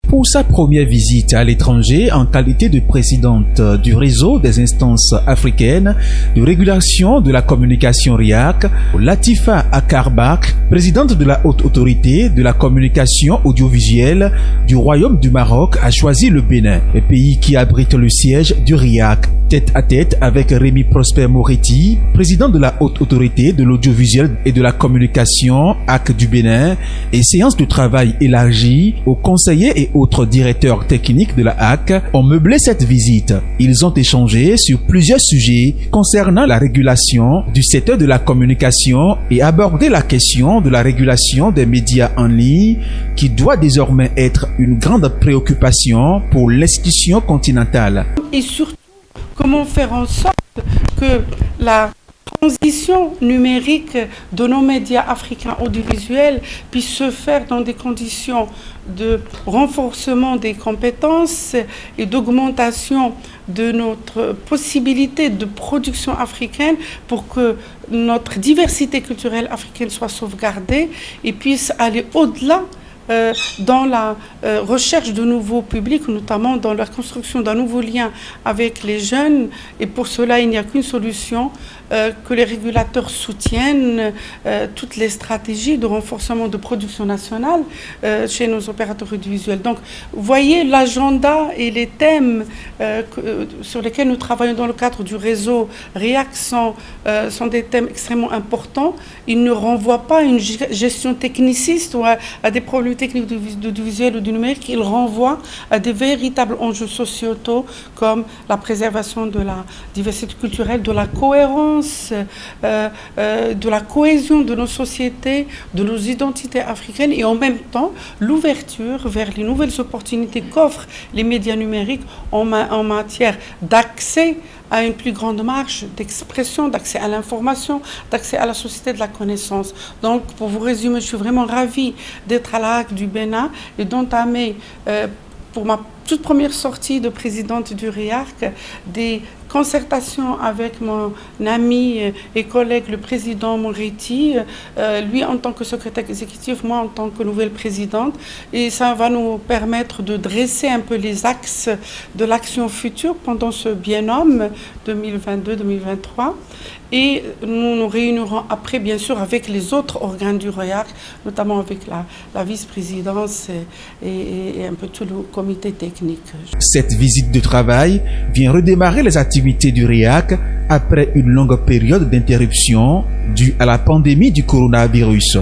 Pour sa première visite à l'étranger en qualité de présidente du réseau des instances africaines de régulation de la communication RIAC, Latifa Akarbak, présidente de la Haute Autorité de la communication audiovisuelle du Royaume du Maroc, a choisi le Bénin, un pays qui abrite le siège du RIAC. Tête à tête avec Rémi Prosper Moretti, président de la Haute Autorité de l'audiovisuel et de la communication AC du Bénin, et séance de travail élargie aux conseillers et autres directeurs techniques de la AC ont meublé cette visite. Ils ont échangé sur plusieurs sujets concernant la régulation du secteur de la communication et abordé la question de la régulation des médias en ligne qui doit désormais être une grande préoccupation pour l'institution continentale. Et surtout, comment faire en sorte que la transition numérique de nos médias africains audiovisuels puisse se faire dans des conditions de renforcement des compétences et d'augmentation de notre possibilité de production africaine pour que notre diversité culturelle africaine soit sauvegardée et puisse aller au-delà dans la recherche de nouveaux publics, notamment dans la construction d'un nouveau lien avec les jeunes. Et pour cela, il n'y a qu'une solution, que les régulateurs soutiennent toutes les stratégies de renforcement de production nationale chez nos opérateurs audiovisuels. Donc, vous voyez, l'agenda et les thèmes sur lesquels nous travaillons dans le cadre du réseau RIAC sont des thèmes extrêmement importants. Ils ne renvoient pas à une gestion techniciste ou à des problèmes techniques du visuel ou du numérique, il renvoie à des véritables enjeux sociétaux comme la préservation de la diversité culturelle, de la cohérence, de la cohésion de nos sociétés, de nos identités africaines et en même temps l'ouverture vers les nouvelles opportunités qu'offrent les médias numériques en matière d'accès à une plus grande marge d'expression, d'accès à l'information, d'accès à la société de la connaissance. Donc, pour vous résumer, je suis vraiment ravie d'être à la HAC du Bénin et d'entamer, pour ma toute première sortie de présidente du RIAC, des concertations avec mon ami et collègue, le président Moretti, lui en tant que secrétaire exécutif, moi en tant que nouvelle présidente. Et ça va nous permettre de dresser un peu les axes de l'action future pendant ce biennum 2022-2023. Et nous nous réunirons après, bien sûr, avec les autres organes du RIAC, notamment avec la vice-présidence et un peu tout le comité technique. Cette visite de travail vient redémarrer les activités du RIAC après une longue période d'interruption due à la pandémie du coronavirus.